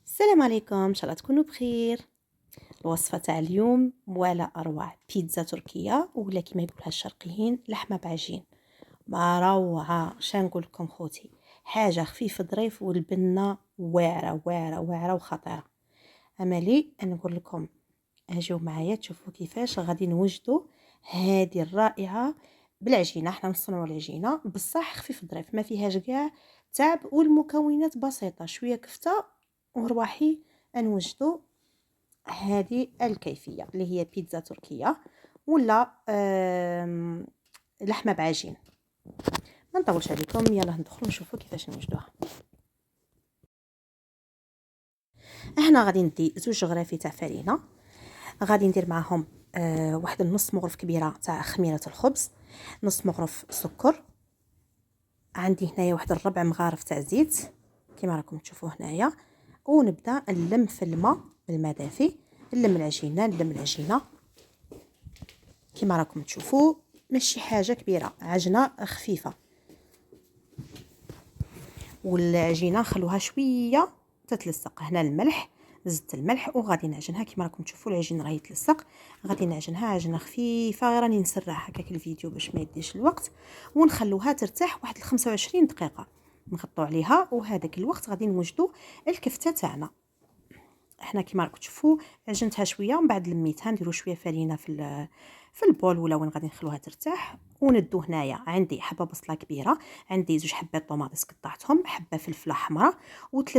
السلام عليكم، ان شاء الله تكونوا بخير. الوصفه تاع اليوم ولا اروع، بيتزا تركيه ولا كما يقولها الشرقيين لحمه بعجين. ما روعه، شنو نقول لكم خوتي، حاجه خفيفه ظريف والبنه واعره واعره واعره وخطيره. امالي نقول لكم اجيو معايا تشوفوا كيفاش غادي نوجدوا هذه الرائعه بالعجينه. احنا نصنعوا العجينه بصح خفيف ظريف، ما فيهاش كاع تعب، والمكونات بسيطه، شويه كفته ورواحي نوجدوا هذه الكيفيه اللي هي بيتزا تركيه ولا لحمه بعجين. ما نطولش عليكم، يلا ندخلوا نشوفوا كيفاش نوجدوها. هنا غادي ندي 2 غرافي تاع فرينه، غادي ندير معاهم واحد النص مغرف كبيره تاع خميره الخبز، نص مغرف سكر، عندي هنايا واحد الربع مغارف تاع زيت كما راكم تشوفوا هنايا. ونبدا نلم في الماء دافي، نلم العجينه كما راكم تشوفوا، ماشي حاجه كبيره، عجنه خفيفه. والعجينه خلوها شويه تتلصق. هنا الملح، زدت الملح وغادي نعجنها كما راكم تشوفوا. العجين راه يتلصق، غادي نعجنها عجنه خفيفه، غير راني نسرع هكاك الفيديو باش ما يديش الوقت. ونخلوها ترتاح واحد 25 دقيقه، نغطوا عليها. وهذاك الوقت غادي نوجدوا الكفته تاعنا. احنا كما راكم تشوفوا عجنتها شويه، ومن بعد لميتها نديروا شويه فرينه في البول ولا وين غادي نخلوها ترتاح. وندو هنايا عندي حبه بصله كبيره، عندي 2 حبات طوماطيس قطعتهم، حبه فلفله حمراء، و3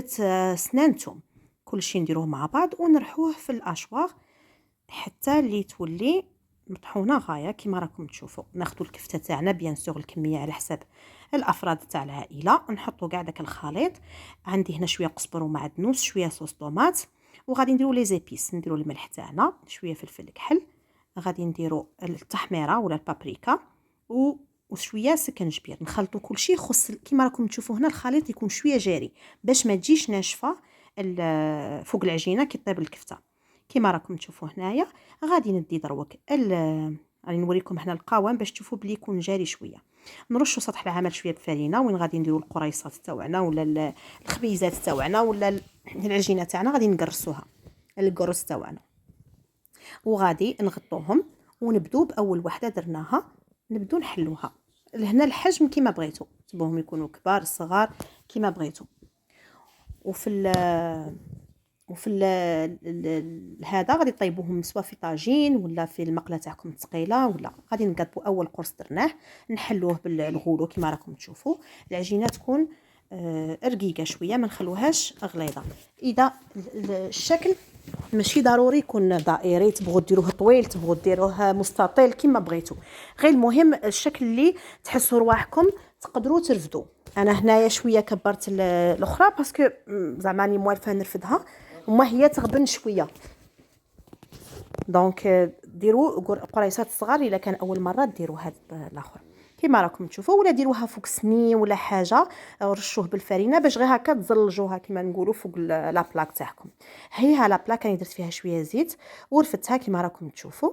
سنان ثوم. كلشي نديروه مع بعض ونرحوه في الاشواغ حتى اللي تولي مطحونه غايه كما راكم تشوفوا. ناخذوا الكفته تاعنا بيان سور الكميه على حساب الافراد تاع العائله، نحطوا كاع داك الخليط. عندي هنا شويه قزبر ومعدنوس، شويه صوص طوماط، وغادي نديروا لي زيبيس، نديروا الملح تاعنا، شويه فلفل كحل، غادي نديروا التحميره ولا البابريكا وشويه سكنجبير. نخلطوا كلشي. خص كما راكم تشوفوا هنا الخليط يكون شويه جاري باش ما تجيش ناشفه فوق العجينه كي طيب الكفته. كما راكم تشوفوا هنايا غادي ندي دروك راني نوريكم هنا القوام باش تشوفوا بلي يكون جاري شويه. نرشوا سطح العمل شويه بفرينه، وين غادي نديروا القريصات تاعنا ولا الخبيزات تاعنا ولا العجينه تاعنا، غادي نقرصوها القرص تاعنا، وغادي نغطوهم. ونبدو باول وحده درناها، نبدو نحلوها لهنا الحجم كما بغيتو، تبوهم يكونوا كبار صغار كما بغيتو. هذا غادي طيبوهم سواء في طاجين ولا في المقله تاعكم الثقيله، ولا غادي نقطبوا اول قرص درناه نحلوه بالغولو كما راكم تشوفوا. العجينه تكون رقيقه شويه، ما نخلوهاش غليظه. اذا الشكل ماشي ضروري يكون دائري، تبغوا ديروه طويل تبغوا ديروه مستطيل كما بغيتوا، غير المهم الشكل اللي تحسوا رواحكم تقدروا ترفدوا. انا هنايا شويه كبرت الاخرى باسكو زعما راني موالفه نرفدها وما هي تغبن شويه. دونك ديروا قريصات صغار الا كان اول مره ديروا هذا الاخر كما راكم تشوفوا، ولا ديروها فوق سني ولا حاجه، رشوه بالفرينه باش غير هكا تزلجوها كما نقولوا فوق لا بلاك تاعكم. هي لا بلاك راني درت فيها شويه زيت ورفدتها كما راكم تشوفوا.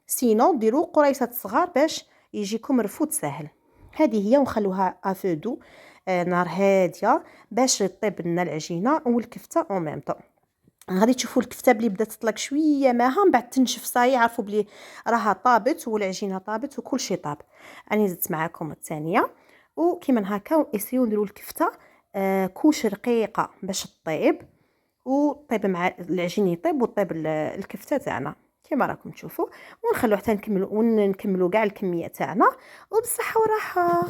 سينو ديروا قريصات صغار باش يجيكم رفود سهل. هذه هي، ونخلوها افودو نار هاديه باش طيب لنا العجينه والكفته او ميم طون. غادي تشوفوا الكفته بلي بدات تطلق شويه ماها، من بعد تنشف صاي عرفوا بلي راها طابت والعجينه طابت وكل شيء طاب. راني زدت معكم الثانيه، وكيما هكا اسيو نديروا الكفته كوش رقيقه باش تطيب وطيب مع العجين يطيب وطيب الكفته تاعنا كما راكم تشوفوا. ونخلوه حتى نكملوا كاع الكميه تاعنا، وبصحه وراحه.